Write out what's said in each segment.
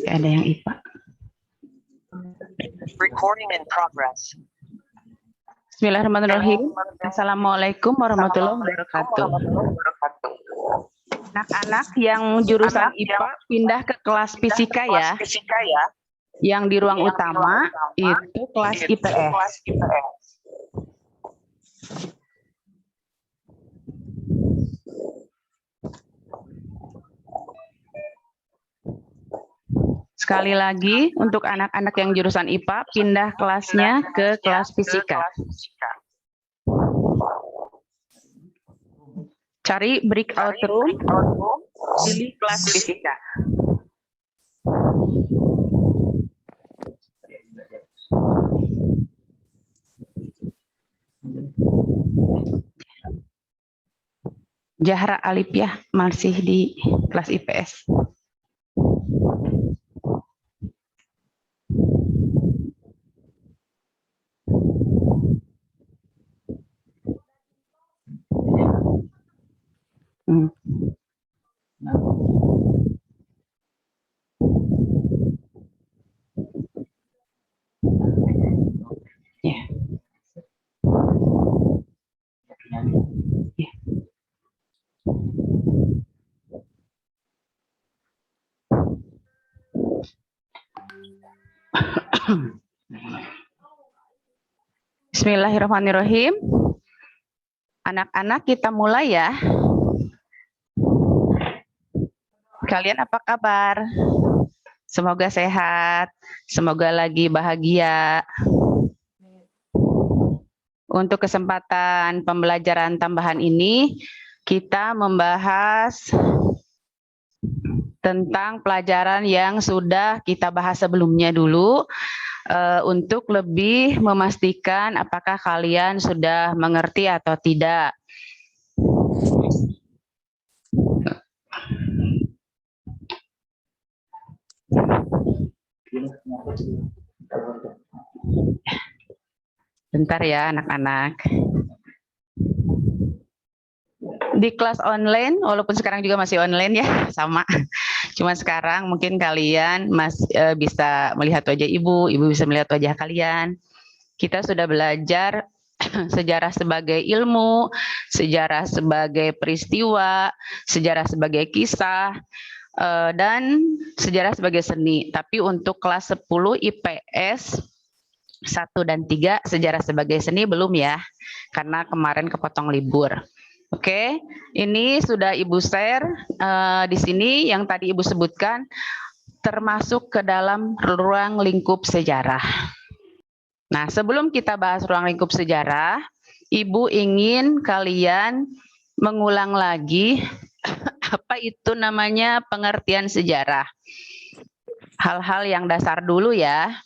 Ada yang IPA. Recording in progress. Bismillahirrahmanirrahim. Assalamualaikum warahmatullahi wabarakatuh. Anak-anak yang jurusan IPA pindah ke kelas fisika ya. Yang di ruang utama itu kelas IPS. Sekali lagi, untuk anak-anak yang jurusan IPA, pindah kelasnya ke kelas fisika. Cari breakout room, pilih kelas fisika. Zahra Alipiyah masih di kelas IPS. Ya. Bismillahirrahmanirrahim. Anak-anak, kita mulai ya. Kalian apa kabar? Semoga sehat, semoga lagi bahagia. Untuk kesempatan pembelajaran tambahan ini, kita membahas tentang pelajaran yang sudah kita bahas sebelumnya dulu, untuk lebih memastikan apakah kalian sudah mengerti atau tidak. Bentar ya anak-anak. Di kelas online, walaupun sekarang juga masih online ya, sama. Cuma sekarang mungkin kalian bisa melihat wajah ibu bisa melihat wajah kalian. Kita sudah belajar sejarah sebagai ilmu, sejarah sebagai peristiwa, sejarah sebagai kisah, dan sejarah sebagai seni. Tapi untuk kelas 10 IPS 1 dan 3 sejarah sebagai seni belum ya, karena kemarin kepotong libur. Oke, ini sudah Ibu share di sini yang tadi Ibu sebutkan termasuk ke dalam ruang lingkup sejarah. Nah, sebelum kita bahas ruang lingkup sejarah, Ibu ingin kalian mengulang lagi apa itu namanya pengertian sejarah. Hal-hal yang dasar dulu ya.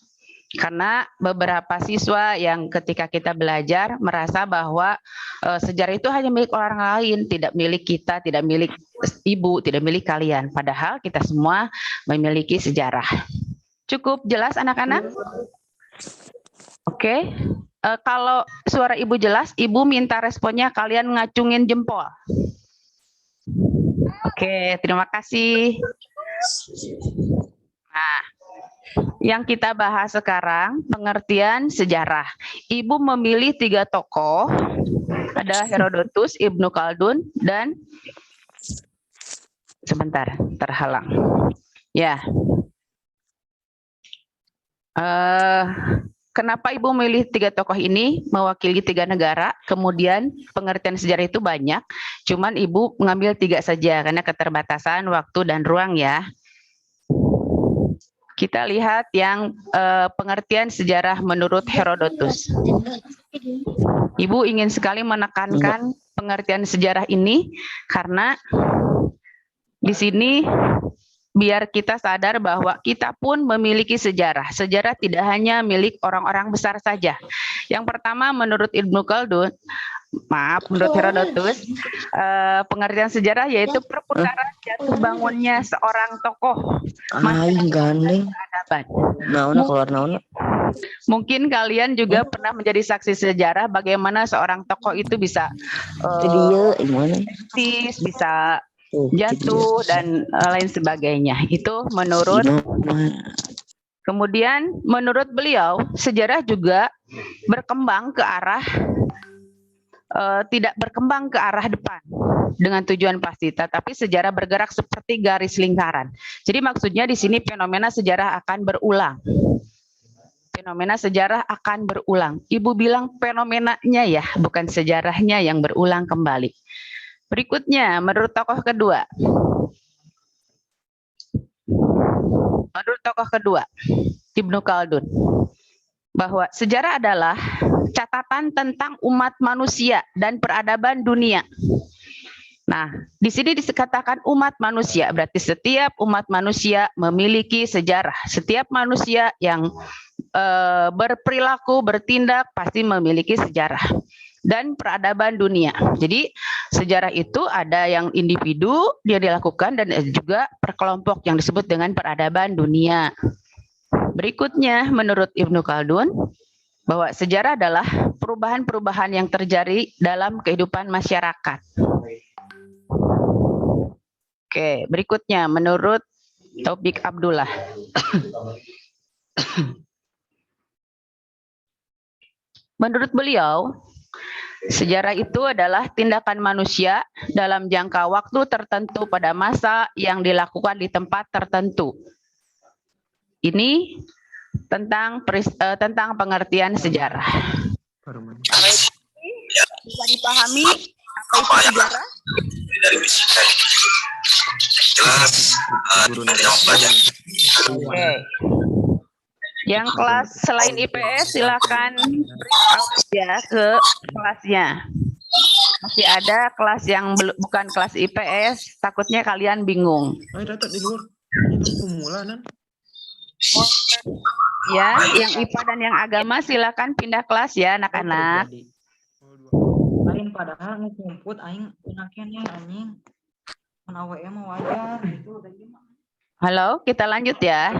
Karena beberapa siswa yang ketika kita belajar merasa bahwa sejarah itu hanya milik orang lain, tidak milik kita, tidak milik ibu, tidak milik kalian. Padahal kita semua memiliki sejarah. Cukup jelas anak-anak? Oke. Kalau suara ibu jelas, ibu minta responnya kalian ngacungin jempol. Oke, terima kasih. Nah, yang kita bahas sekarang pengertian sejarah. Ibu memilih 3 tokoh, ada Herodotus, Ibnu Khaldun, dan sebentar terhalang. Ya, kenapa Ibu memilih 3 tokoh ini mewakili 3 negara? Kemudian pengertian sejarah itu banyak, cuman Ibu mengambil 3 saja karena keterbatasan waktu dan ruang ya. Kita lihat yang pengertian sejarah menurut Herodotus. Ibu ingin sekali menekankan pengertian sejarah ini karena di sini biar kita sadar bahwa kita pun memiliki sejarah. Sejarah tidak hanya milik orang-orang besar saja. Yang pertama menurut Ibnu Khaldun, menurut Herodotus, pengertian sejarah yaitu perputaran jatuh bangunnya seorang tokoh masa peradaban. Naona keluar naona. Mungkin kalian juga pernah menjadi saksi sejarah bagaimana seorang tokoh itu bisa eksis, bisa jatuh dan lain sebagainya. Itu menurut. Kemudian menurut beliau sejarah juga berkembang ke arah tidak berkembang ke arah depan dengan tujuan pasti, tetapi sejarah bergerak seperti garis lingkaran. Jadi maksudnya di sini fenomena sejarah akan berulang. Fenomena sejarah akan berulang. Ibu bilang fenomenanya ya, bukan sejarahnya yang berulang kembali. Berikutnya, menurut tokoh kedua. Menurut tokoh kedua, Ibnu Khaldun, bahwa sejarah adalah catatan tentang umat manusia dan peradaban dunia. Nah, di sini dikatakan umat manusia, berarti setiap umat manusia memiliki sejarah. Setiap manusia yang berperilaku, bertindak pasti memiliki sejarah dan peradaban dunia. Jadi sejarah itu ada yang individu dia dilakukan dan juga perkelompok yang disebut dengan peradaban dunia. Berikutnya menurut Ibnu Khaldun bahwa sejarah adalah perubahan-perubahan yang terjadi dalam kehidupan masyarakat. Oke, berikutnya menurut Taufik Abdullah. Menurut beliau, sejarah itu adalah tindakan manusia dalam jangka waktu tertentu pada masa yang dilakukan di tempat tertentu. Ini tentang pengertian sejarah. Bisa dipahami apa itu sejarah? Oke. Yang kelas selain IPS silakan ya ke kelasnya. Masih ada kelas yang bukan kelas IPS, takutnya kalian bingung. Ya, yang IPA dan yang agama silakan pindah kelas ya anak-anak. Lain padahal ngumput aing anaknya anjing. Menawa mau wajar gitu. Halo, kita lanjut ya.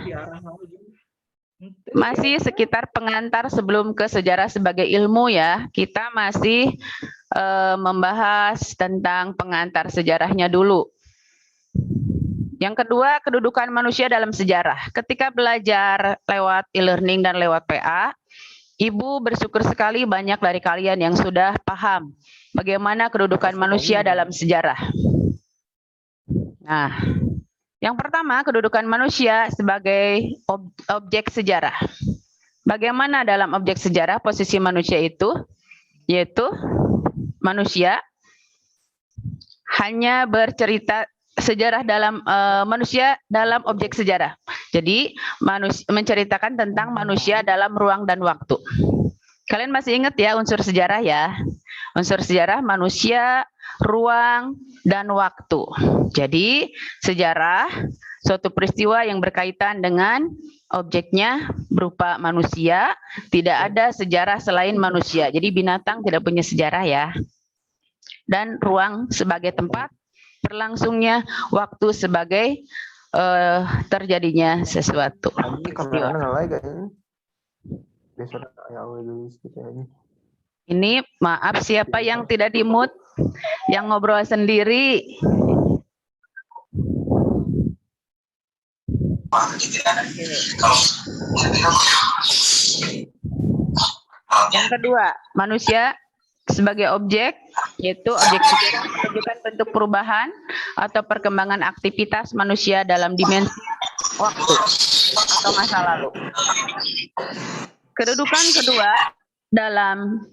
Masih sekitar pengantar sebelum ke sejarah sebagai ilmu ya. Kita masih membahas tentang pengantar sejarahnya dulu. Yang kedua, kedudukan manusia dalam sejarah. Ketika belajar lewat e-learning dan lewat PA, Ibu bersyukur sekali banyak dari kalian yang sudah paham bagaimana kedudukan manusia dalam sejarah. Nah, yang pertama, kedudukan manusia sebagai objek sejarah. Bagaimana dalam objek sejarah posisi manusia itu? Yaitu manusia hanya bercerita sejarah dalam manusia dalam objek sejarah. Jadi menceritakan tentang manusia dalam ruang dan waktu. Kalian masih ingat ya unsur sejarah ya? Unsur sejarah manusia, ruang, dan waktu. Jadi sejarah suatu peristiwa yang berkaitan dengan objeknya berupa manusia, tidak ada sejarah selain manusia. Jadi binatang tidak punya sejarah ya. Dan ruang sebagai tempat berlangsungnya, waktu sebagai terjadinya sesuatu. Ini maaf siapa yang tidak di-mute, yang ngobrol sendiri. Yang kedua, manusia sebagai objek, yaitu objek sejarah menunjukkan bentuk perubahan atau perkembangan aktivitas manusia dalam dimensi waktu atau masa lalu. Kedudukan kedua dalam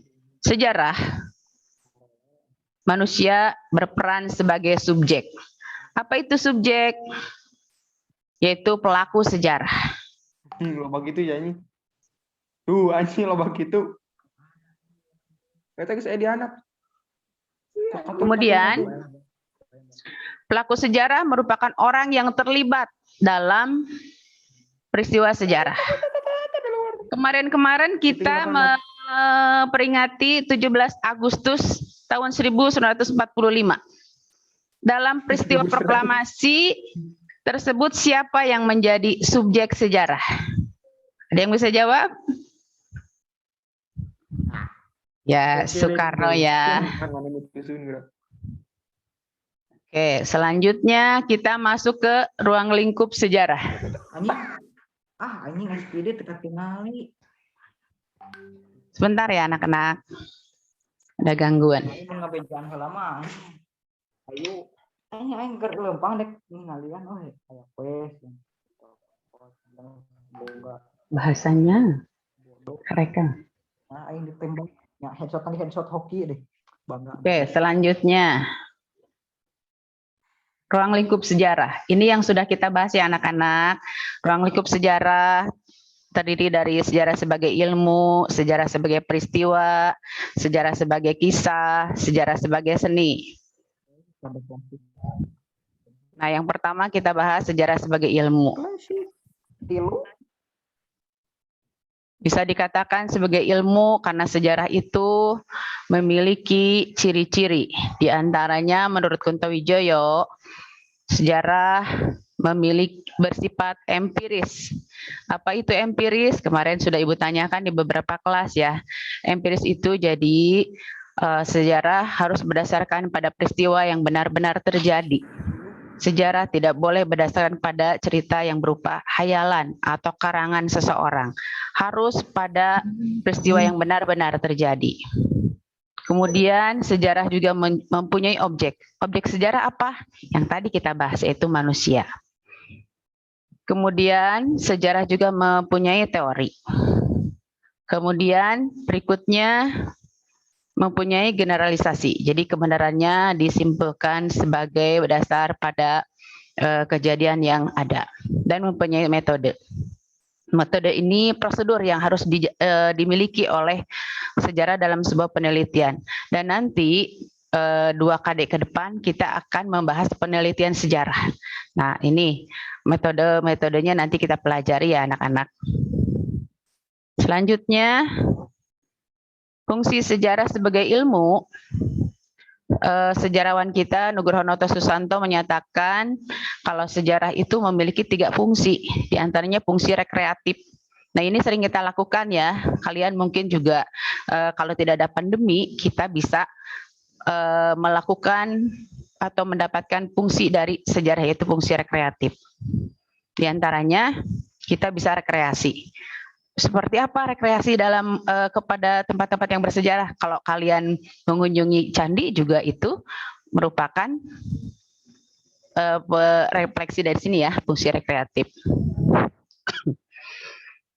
sejarah, manusia berperan sebagai subjek. Apa itu subjek? Yaitu pelaku sejarah. Loba gitu ya ini. Tuh anjing loba gitu. Kata saya di anak. Kemudian pelaku sejarah merupakan orang yang terlibat dalam peristiwa sejarah. Kemarin kita memperingati 17 Agustus tahun 1945. Dalam peristiwa proklamasi tersebut siapa yang menjadi subjek sejarah? Ada yang bisa jawab? Ya, Oke, Soekarno Lenggo. ya. Mana mutusin gerak. Oke, selanjutnya kita masuk ke ruang lingkup sejarah. Anjing. Anjing SPD teka tingali. Sebentar ya anak-anak. Ada gangguan. Aing mun ngabejaan heula mah. Ayo. Aing keur leumpang dek ningalian we aya quest. Boga Bahasanya bodoh. mereka. Nah, aing ditembak. Ya, headshot hoki deh. Bangga. Oke, selanjutnya. Ruang lingkup sejarah. Ini yang sudah kita bahas ya anak-anak. Ruang lingkup sejarah terdiri dari sejarah sebagai ilmu, sejarah sebagai peristiwa, sejarah sebagai kisah, sejarah sebagai seni. Nah, yang pertama kita bahas sejarah sebagai ilmu. Tilu. Bisa dikatakan sebagai ilmu karena sejarah itu memiliki ciri-ciri. Di antaranya menurut Kuntowijoyo, sejarah memiliki bersifat empiris. Apa itu empiris? Kemarin sudah Ibu tanyakan di beberapa kelas ya. Empiris itu jadi sejarah harus berdasarkan pada peristiwa yang benar-benar terjadi. Sejarah tidak boleh berdasarkan pada cerita yang berupa hayalan atau karangan seseorang. Harus pada peristiwa yang benar-benar terjadi. Kemudian sejarah juga mempunyai objek. Objek sejarah apa? Yang tadi kita bahas yaitu manusia. Kemudian sejarah juga mempunyai teori. Kemudian berikutnya mempunyai generalisasi. Jadi kebenarannya disimpulkan sebagai berdasar pada kejadian yang ada dan mempunyai metode. Metode ini prosedur yang harus dimiliki oleh sejarah dalam sebuah penelitian. Dan nanti 2 KD ke depan kita akan membahas penelitian sejarah. Nah, ini metodenya nanti kita pelajari ya anak-anak. Selanjutnya, fungsi sejarah sebagai ilmu. Sejarawan kita Nugroho Susanto menyatakan kalau sejarah itu memiliki 3 fungsi, di antaranya fungsi rekreatif. Nah, ini sering kita lakukan ya. Kalian mungkin juga kalau tidak ada pandemi, kita bisa melakukan atau mendapatkan fungsi dari sejarah, yaitu fungsi rekreatif. Di antaranya kita bisa rekreasi. Seperti apa rekreasi dalam kepada tempat-tempat yang bersejarah? Kalau kalian mengunjungi candi juga itu merupakan refleksi dari sini ya, fungsi rekreatif.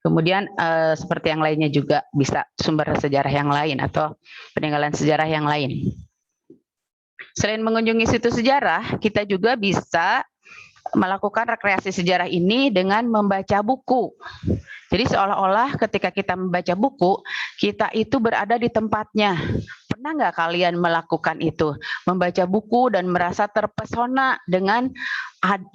Kemudian seperti yang lainnya juga bisa sumber sejarah yang lain atau peninggalan sejarah yang lain. Selain mengunjungi situs sejarah, kita juga bisa melakukan rekreasi sejarah ini dengan membaca buku. Jadi seolah-olah ketika kita membaca buku, kita itu berada di tempatnya. Pernah nggak kalian melakukan itu? Membaca buku dan merasa terpesona dengan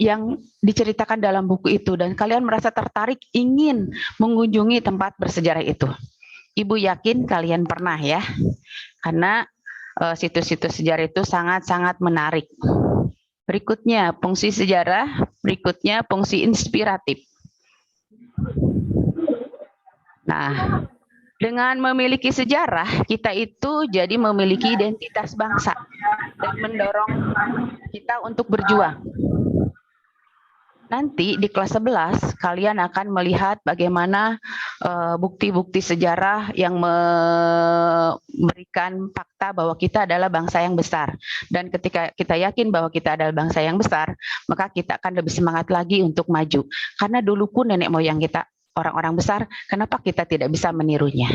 yang diceritakan dalam buku itu. Dan kalian merasa tertarik ingin mengunjungi tempat bersejarah itu. Ibu yakin kalian pernah ya. Karena situs-situs sejarah itu sangat-sangat menarik. Berikutnya, fungsi sejarah. Berikutnya, fungsi inspiratif. Nah, dengan memiliki sejarah, kita itu jadi memiliki identitas bangsa dan mendorong kita untuk berjuang. Nanti di kelas 11, kalian akan melihat bagaimana bukti-bukti sejarah yang memberikan fakta bahwa kita adalah bangsa yang besar. Dan ketika kita yakin bahwa kita adalah bangsa yang besar, maka kita akan lebih semangat lagi untuk maju. Karena dulu pun nenek moyang kita orang-orang besar, kenapa kita tidak bisa menirunya?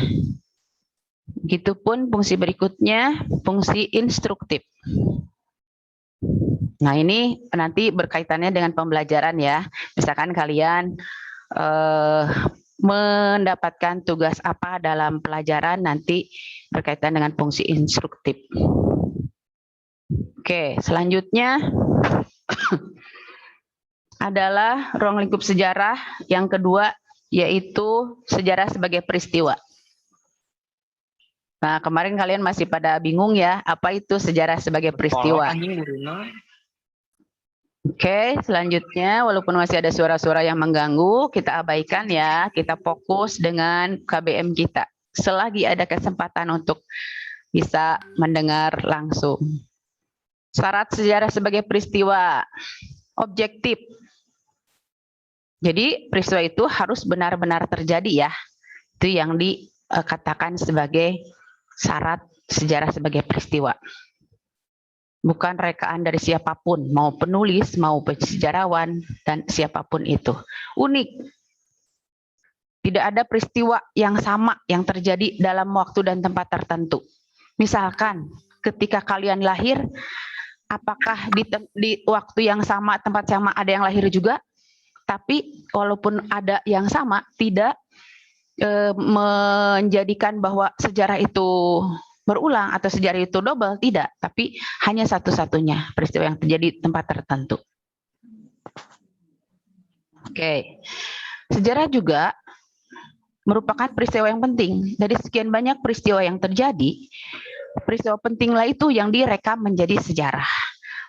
Begitupun fungsi berikutnya, fungsi instruktif. Nah, ini nanti berkaitannya dengan pembelajaran ya. Misalkan kalian mendapatkan tugas apa dalam pelajaran, nanti berkaitan dengan fungsi instruktif. Oke, selanjutnya adalah ruang lingkup sejarah yang kedua, yaitu sejarah sebagai peristiwa. Nah, kemarin kalian masih pada bingung ya, apa itu sejarah sebagai peristiwa? Oke, selanjutnya walaupun masih ada suara-suara yang mengganggu, kita abaikan ya, kita fokus dengan KBM kita. selagi ada kesempatan untuk bisa mendengar langsung. Syarat sejarah sebagai peristiwa objektif. Jadi peristiwa itu harus benar-benar terjadi ya. Itu yang dikatakan sebagai syarat sejarah sebagai peristiwa. Bukan rekaan dari siapapun, mau penulis, mau sejarawan, dan siapapun itu. Unik. Tidak ada peristiwa yang sama yang terjadi dalam waktu dan tempat tertentu. Misalkan ketika kalian lahir, apakah di waktu yang sama, tempat sama ada yang lahir juga? Tapi walaupun ada yang sama, tidak menjadikan bahwa sejarah itu berulang atau sejarah itu double, tidak. Tapi hanya satu-satunya peristiwa yang terjadi di tempat tertentu. Oke. Sejarah juga merupakan peristiwa yang penting. Dari sekian banyak peristiwa yang terjadi, peristiwa pentinglah itu yang direkam menjadi sejarah.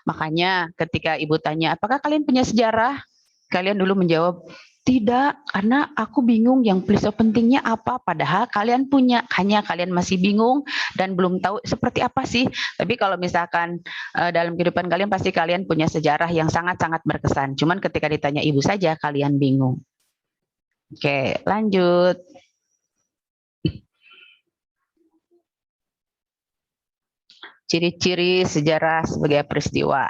Makanya ketika Ibu tanya, apakah kalian punya sejarah? Kalian dulu menjawab, tidak, karena aku bingung yang peristiwa pentingnya apa. Padahal kalian punya, hanya kalian masih bingung dan belum tahu seperti apa sih. Tapi kalau misalkan dalam kehidupan kalian, pasti kalian punya sejarah yang sangat-sangat berkesan. Cuman ketika ditanya Ibu saja, kalian bingung. Oke, lanjut. Ciri-ciri sejarah sebagai peristiwa.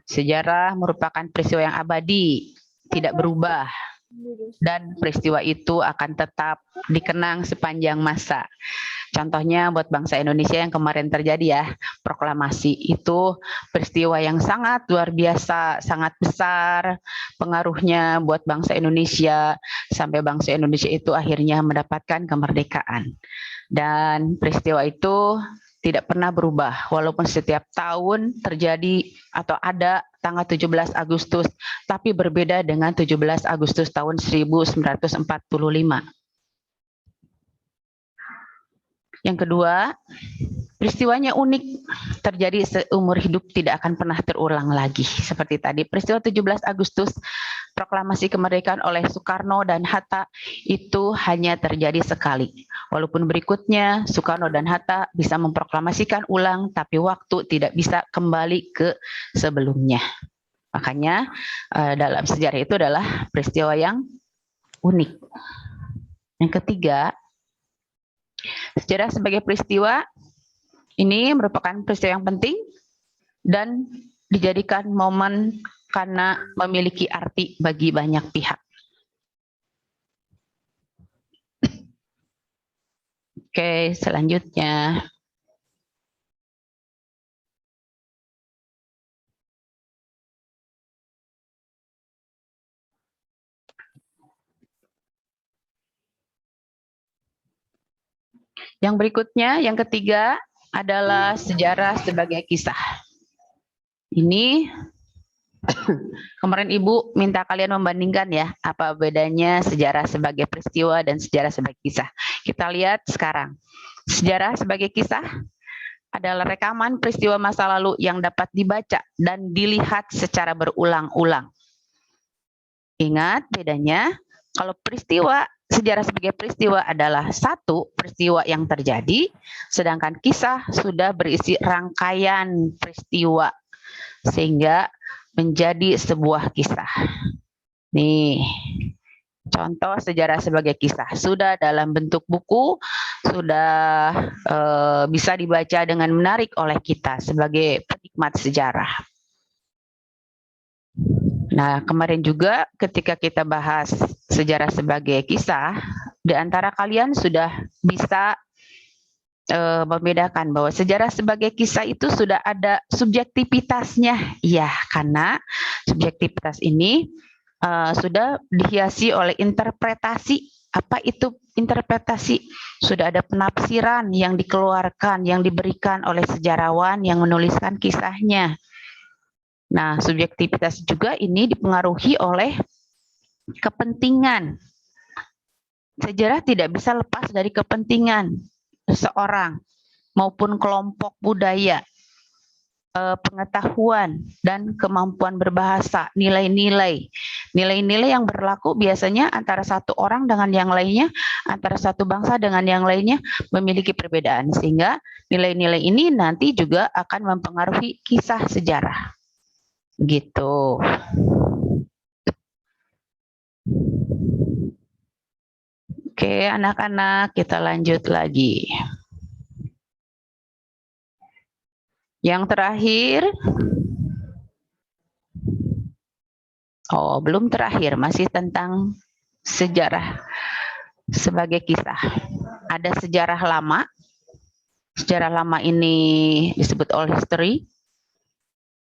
Sejarah merupakan peristiwa yang abadi, tidak berubah, dan peristiwa itu akan tetap dikenang sepanjang masa. Contohnya buat bangsa Indonesia yang kemarin terjadi ya, proklamasi itu peristiwa yang sangat luar biasa, sangat besar pengaruhnya buat bangsa Indonesia, sampai bangsa Indonesia itu akhirnya mendapatkan kemerdekaan. Dan peristiwa itu tidak pernah berubah, walaupun setiap tahun terjadi atau ada tanggal 17 Agustus, tapi berbeda dengan 17 Agustus tahun 1945. Yang kedua, peristiwanya unik, terjadi seumur hidup, tidak akan pernah terulang lagi. Seperti tadi, peristiwa 17 Agustus, proklamasi kemerdekaan oleh Soekarno dan Hatta, itu hanya terjadi sekali. Walaupun berikutnya Soekarno dan Hatta bisa memproklamasikan ulang, tapi waktu tidak bisa kembali ke sebelumnya. Makanya dalam sejarah itu adalah peristiwa yang unik. Yang ketiga, sejarah sebagai peristiwa ini merupakan peristiwa yang penting dan dijadikan momen karena memiliki arti bagi banyak pihak. Oke, selanjutnya. Yang berikutnya, yang ketiga adalah sejarah sebagai kisah. Ini kemarin Ibu minta kalian membandingkan ya, apa bedanya sejarah sebagai peristiwa dan sejarah sebagai kisah. Kita lihat sekarang. Sejarah sebagai kisah adalah rekaman peristiwa masa lalu yang dapat dibaca dan dilihat secara berulang-ulang. Ingat bedanya, kalau peristiwa, sejarah sebagai peristiwa adalah satu peristiwa yang terjadi, sedangkan kisah sudah berisi rangkaian peristiwa sehingga menjadi sebuah kisah. Nih, contoh sejarah sebagai kisah sudah dalam bentuk buku, sudah bisa dibaca dengan menarik oleh kita sebagai penikmat sejarah. Nah, kemarin juga ketika kita bahas sejarah sebagai kisah, di antara kalian sudah bisa membedakan bahwa sejarah sebagai kisah itu sudah ada subjektivitasnya. Ya, karena subjektivitas ini sudah dihiasi oleh interpretasi. Apa itu interpretasi? Sudah ada penafsiran yang dikeluarkan, yang diberikan oleh sejarawan yang menuliskan kisahnya. Nah, subjektivitas juga ini dipengaruhi oleh kepentingan. Sejarah tidak bisa lepas dari kepentingan seseorang maupun kelompok budaya. pengetahuan dan kemampuan berbahasa, nilai-nilai yang berlaku biasanya antara satu orang dengan yang lainnya, antara satu bangsa dengan yang lainnya memiliki perbedaan, sehingga nilai-nilai ini nanti juga akan mempengaruhi kisah sejarah. Gitu. Oke, anak-anak, kita lanjut lagi. Yang terakhir, belum terakhir, masih tentang sejarah sebagai kisah. Ada sejarah lama. Sejarah lama ini disebut old history.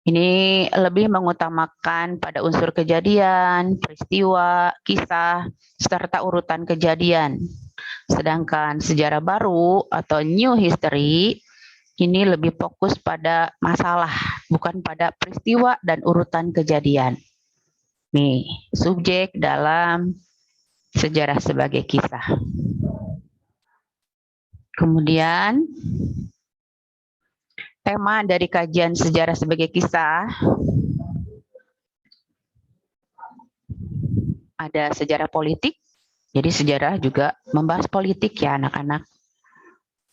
Ini lebih mengutamakan pada unsur kejadian, peristiwa, kisah, serta urutan kejadian. Sedangkan sejarah baru atau new history ini lebih fokus pada masalah, bukan pada peristiwa dan urutan kejadian. Nih, subjek dalam sejarah sebagai kisah. Kemudian, tema dari kajian sejarah sebagai kisah ada sejarah politik, jadi sejarah juga membahas politik ya anak-anak.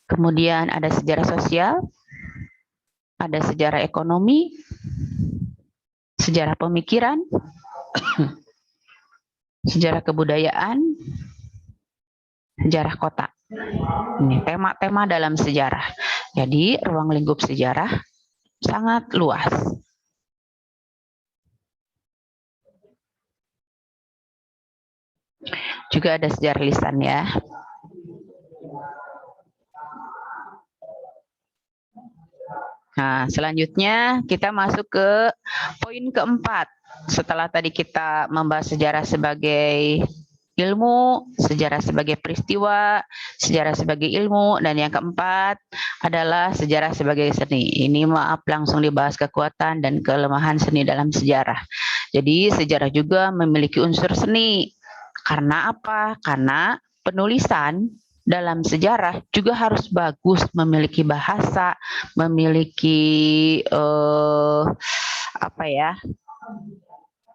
Kemudian ada sejarah sosial, ada sejarah ekonomi, sejarah pemikiran, sejarah kebudayaan, sejarah kota. Ini tema-tema dalam sejarah. Jadi ruang lingkup sejarah sangat luas. Juga ada sejarah lisan ya. Nah, selanjutnya kita masuk ke poin keempat. Setelah tadi kita membahas sejarah sebagai ilmu, sejarah sebagai peristiwa, sejarah sebagai ilmu, dan yang keempat adalah sejarah sebagai seni. Ini maaf langsung dibahas kekuatan dan kelemahan seni dalam sejarah. Jadi sejarah juga memiliki unsur seni. Karena apa? Karena penulisan dalam sejarah juga harus bagus, memiliki bahasa, memiliki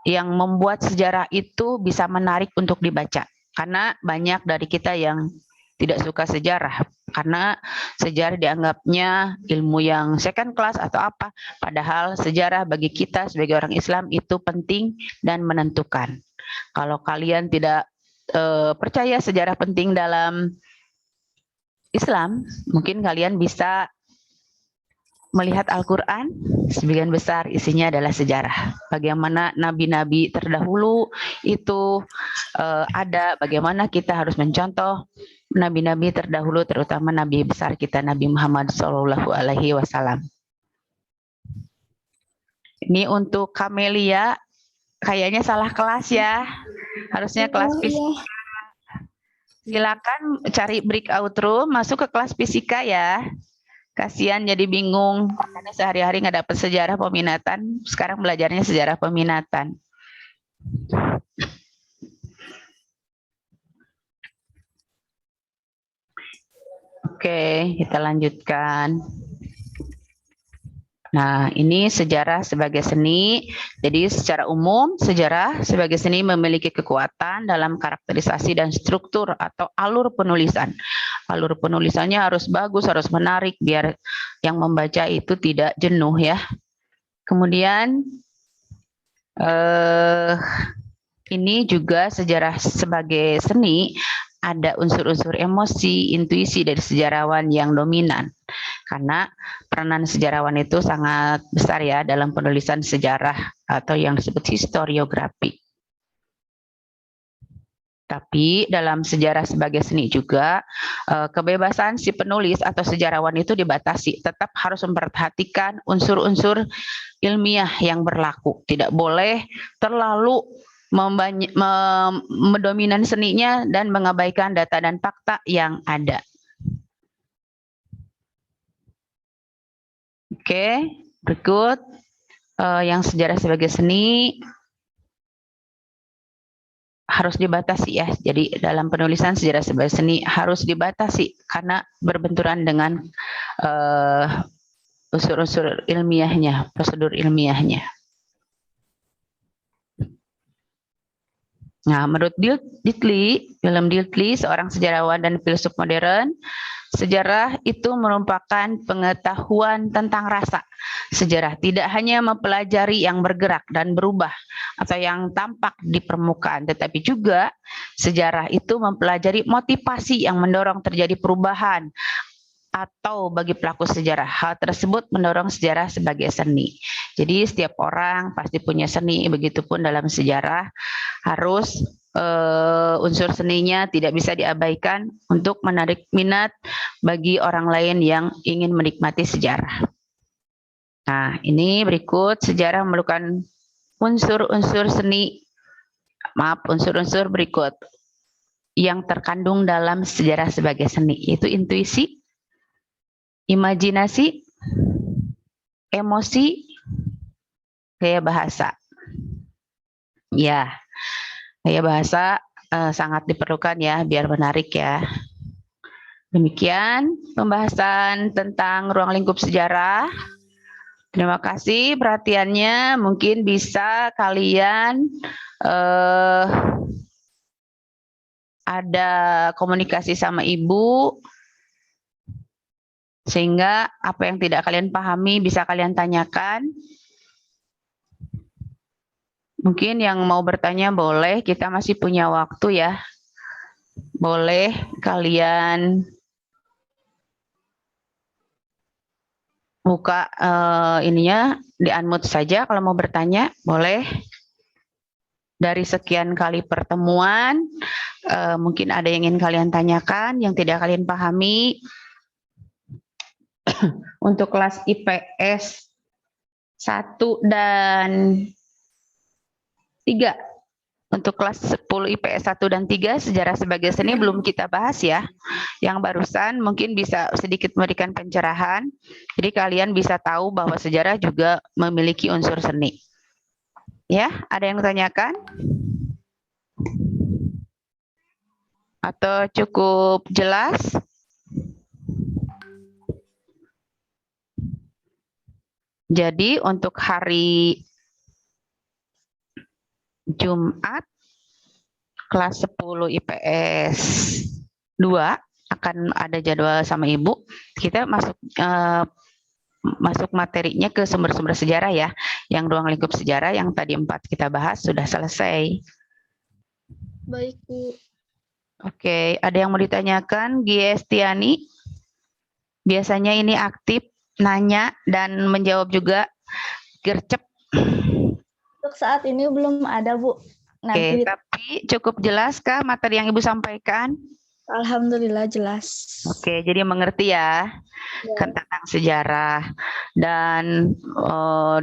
yang membuat sejarah itu bisa menarik untuk dibaca. Karena banyak dari kita yang tidak suka sejarah, karena sejarah dianggapnya ilmu yang second class atau apa. Padahal sejarah bagi kita sebagai orang Islam itu penting dan menentukan. Kalau kalian tidak percaya sejarah penting dalam Islam, mungkin kalian bisa melihat Al-Quran, sebagian besar isinya adalah sejarah. Bagaimana nabi-nabi terdahulu itu ada, bagaimana kita harus mencontoh nabi-nabi terdahulu, terutama nabi besar kita, Nabi Muhammad SAW. Ini untuk Kamelia, kayaknya salah kelas ya. Harusnya kelas fisika. Silakan cari breakout room, masuk ke kelas fisika ya. Kasihan jadi bingung, karena sehari-hari nggak dapat sejarah peminatan, sekarang belajarnya sejarah peminatan. Oke, kita lanjutkan. Nah, ini sejarah sebagai seni. Jadi secara umum, sejarah sebagai seni memiliki kekuatan dalam karakterisasi dan struktur atau alur penulisan. Alur penulisannya harus bagus, harus menarik, biar yang membaca itu tidak jenuh ya. Kemudian, ini juga sejarah sebagai seni, ada unsur-unsur emosi, intuisi dari sejarawan yang dominan. Karena peranan sejarawan itu sangat besar ya dalam penulisan sejarah atau yang disebut historiografi. Tapi dalam sejarah sebagai seni juga kebebasan si penulis atau sejarawan itu dibatasi. Tetap harus memperhatikan unsur-unsur ilmiah yang berlaku. Tidak boleh terlalu mendominan seninya dan mengabaikan data dan fakta yang ada. Oke, berikut yang sejarah sebagai seni harus dibatasi ya. Jadi dalam penulisan sejarah sebagai seni harus dibatasi karena berbenturan dengan unsur-unsur ilmiahnya, prosedur ilmiahnya. Nah, menurut William Dilthey, seorang sejarawan dan filsuf modern, sejarah itu merupakan pengetahuan tentang rasa. Sejarah tidak hanya mempelajari yang bergerak dan berubah atau yang tampak di permukaan, tetapi juga sejarah itu mempelajari motivasi yang mendorong terjadi perubahan atau bagi pelaku sejarah. Hal tersebut mendorong sejarah sebagai seni. Jadi setiap orang pasti punya seni, begitupun dalam sejarah harus unsur seninya tidak bisa diabaikan untuk menarik minat bagi orang lain yang ingin menikmati sejarah. Nah, ini berikut sejarah memerlukan unsur-unsur seni, unsur-unsur berikut yang terkandung dalam sejarah sebagai seni, yaitu intuisi, imajinasi, emosi, gaya bahasa. Ya, gaya bahasa sangat diperlukan ya, biar menarik ya. Demikian pembahasan tentang ruang lingkup sejarah. Terima kasih perhatiannya. Mungkin bisa kalian ada komunikasi sama Ibu, sehingga apa yang tidak kalian pahami bisa kalian tanyakan. Mungkin yang mau bertanya boleh, kita masih punya waktu ya. Boleh kalian buka ininya, di-unmute saja kalau mau bertanya, boleh. Dari sekian kali pertemuan, mungkin ada yang ingin kalian tanyakan, yang tidak kalian pahami. Untuk kelas IPS 1 dan 3. Untuk kelas 10 IPS 1 dan 3, sejarah sebagai seni belum kita bahas ya. Yang barusan mungkin bisa sedikit memberikan pencerahan. Jadi kalian bisa tahu bahwa sejarah juga memiliki unsur seni. Ya, ada yang ditanyakan? Atau cukup jelas? Jadi untuk hari Jumat kelas 10 IPS 2 akan ada jadwal sama Ibu. Kita masuk materinya ke sumber-sumber sejarah ya. Yang ruang lingkup sejarah yang tadi 4 kita bahas sudah selesai. Baik, Bu. Oke, ada yang mau ditanyakan? Giestiani? Biasanya ini aktif, nanya dan menjawab juga. Gercep. Untuk saat ini belum ada, Bu. Oke, tapi cukup jelaskah materi yang Ibu sampaikan? Alhamdulillah jelas. Oke, jadi mengerti ya, tentang sejarah. Dan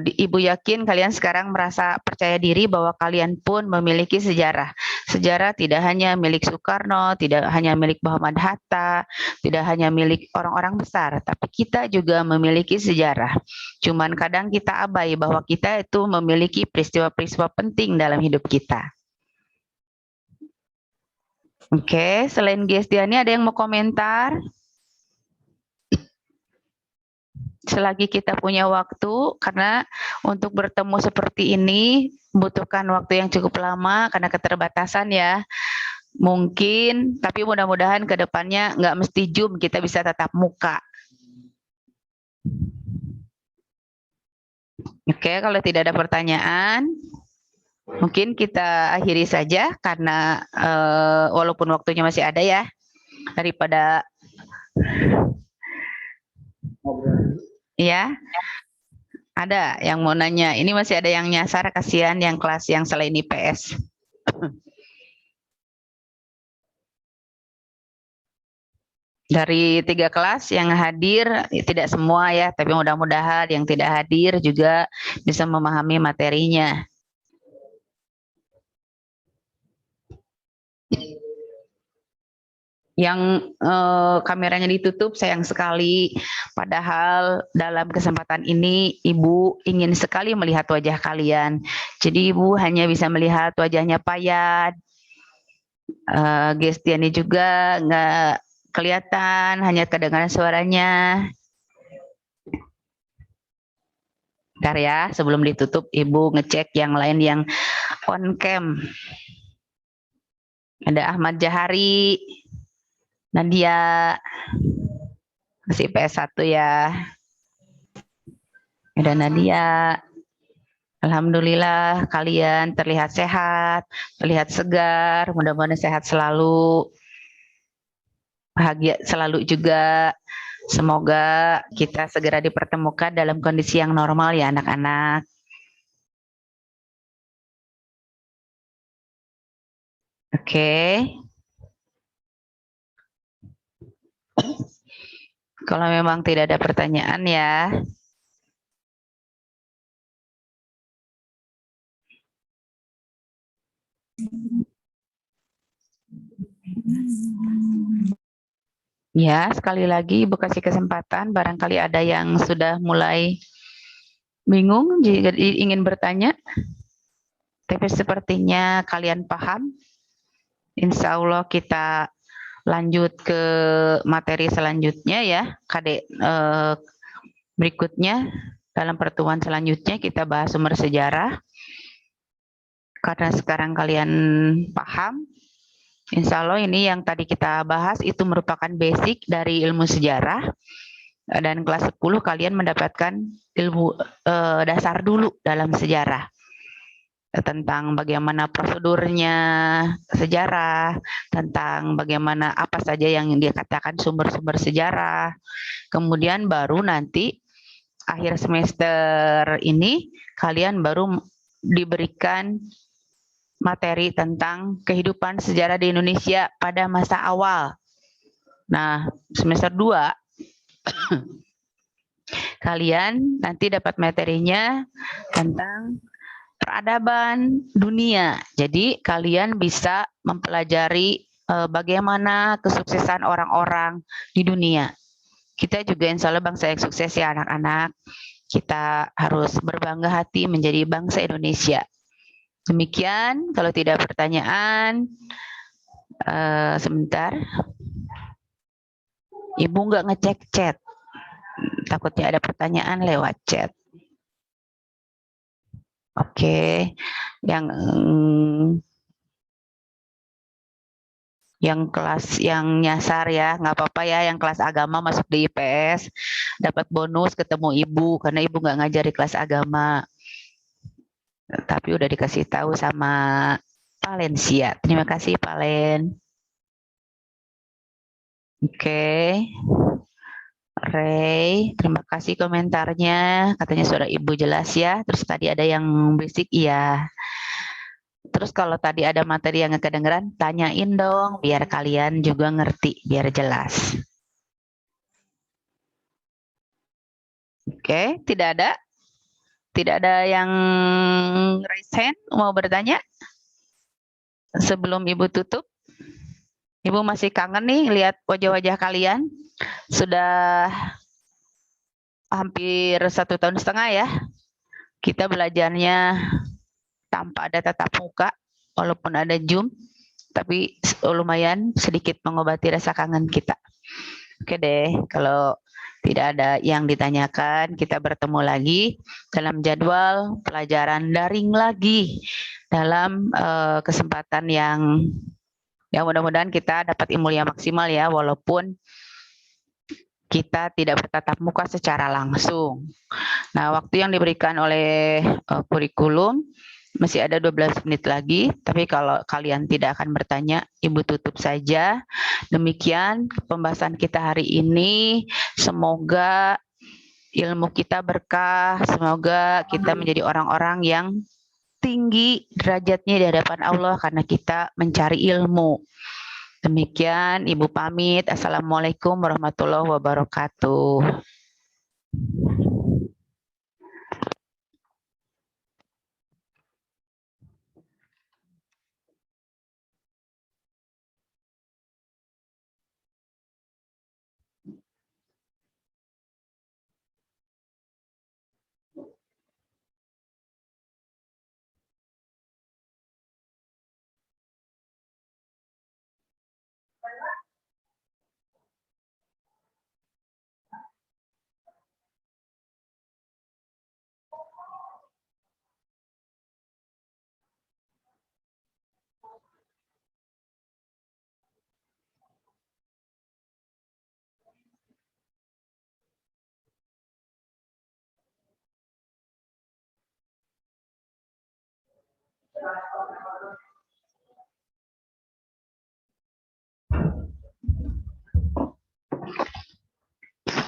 Ibu yakin kalian sekarang merasa percaya diri bahwa kalian pun memiliki sejarah. Sejarah tidak hanya milik Soekarno, tidak hanya milik Muhammad Hatta, tidak hanya milik orang-orang besar, tapi kita juga memiliki sejarah. Cuman kadang kita abai bahwa kita itu memiliki peristiwa-peristiwa penting dalam hidup kita. Oke, selain Giestiani ada yang mau komentar? Selagi kita punya waktu, karena untuk bertemu seperti ini membutuhkan waktu yang cukup lama karena keterbatasan ya. Mungkin, tapi mudah-mudahan ke depannya nggak mesti Zoom, kita bisa tatap muka. Oke, kalau tidak ada pertanyaan, mungkin kita akhiri saja karena walaupun waktunya masih ada ya, daripada ya. Ada yang mau nanya, ini masih ada yang nyasar, kasihan yang kelas yang selain IPS. Dari 3 kelas yang hadir, tidak semua ya, tapi mudah-mudahan yang tidak hadir juga bisa memahami materinya. Yang kameranya ditutup sayang sekali, padahal dalam kesempatan ini Ibu ingin sekali melihat wajah kalian. Jadi Ibu hanya bisa melihat wajahnya Payat, Giestiani juga nggak kelihatan, hanya kedengaran suaranya. Bentar ya, sebelum ditutup Ibu ngecek yang lain yang on cam. Ada Ahmad Jahari, Nadia, masih PS1 ya. Ada Nadia. Alhamdulillah kalian terlihat sehat, terlihat segar, mudah-mudahan sehat selalu. Bahagia selalu juga. Semoga kita segera dipertemukan dalam kondisi yang normal ya anak-anak. Oke. Kalau memang tidak ada pertanyaan ya. Ya, sekali lagi Ibu kasih kesempatan, barangkali ada yang sudah mulai bingung jika ingin bertanya. Tapi sepertinya kalian paham. Insya Allah kita lanjut ke materi selanjutnya ya, Kadek. Berikutnya, dalam pertemuan selanjutnya kita bahas sumber sejarah. Karena sekarang kalian paham, insya Allah ini yang tadi kita bahas itu merupakan basic dari ilmu sejarah. Dan kelas 10 kalian mendapatkan ilmu dasar dulu dalam sejarah. Tentang bagaimana prosedurnya sejarah, tentang bagaimana apa saja yang dia katakan sumber-sumber sejarah. Kemudian baru nanti akhir semester ini kalian baru diberikan materi tentang kehidupan sejarah di Indonesia pada masa awal. Nah, semester 2 kalian nanti dapat materinya tentang peradaban dunia. Jadi kalian bisa mempelajari bagaimana kesuksesan orang-orang di dunia. Kita juga insya Allah bangsa yang sukses ya anak-anak. Kita harus berbangga hati menjadi bangsa Indonesia. Demikian, kalau tidak pertanyaan, sebentar. Ibu nggak ngecek chat. Takutnya ada pertanyaan lewat chat. Oke, yang kelas yang nyasar ya, nggak apa-apa ya, yang kelas agama masuk di IPS, dapat bonus ketemu ibu, karena ibu nggak ngajari kelas agama. Tapi udah dikasih tahu sama Valencia. Terima kasih, Valen. Oke. Ray, terima kasih komentarnya. Katanya suara ibu jelas ya. Terus tadi ada yang basic, iya. Terus kalau tadi ada materi yang nggak kedengeran, tanyain dong, biar kalian juga ngerti, biar jelas. Oke, tidak ada? Tidak ada yang raise hand, mau bertanya? Sebelum Ibu tutup? Ibu masih kangen nih lihat wajah-wajah kalian? Sudah hampir 1,5 tahun ya. Kita belajarnya tanpa ada tatap muka, walaupun ada Zoom, tapi lumayan sedikit mengobati rasa kangen kita. Oke deh, kalau tidak ada yang ditanyakan, kita bertemu lagi dalam jadwal pelajaran daring lagi dalam kesempatan yang mudah-mudahan kita dapat ilmu yang maksimal ya, walaupun kita tidak bertatap muka secara langsung. Nah, waktu yang diberikan oleh kurikulum masih ada 12 menit lagi, tapi kalau kalian tidak akan bertanya, Ibu tutup saja. Demikian pembahasan kita hari ini. Semoga ilmu kita berkah, semoga kita menjadi orang-orang yang tinggi derajatnya di hadapan Allah karena kita mencari ilmu. Demikian, Ibu pamit. Assalamualaikum warahmatullahi wabarakatuh.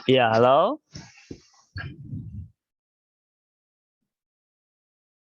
Ya, halo.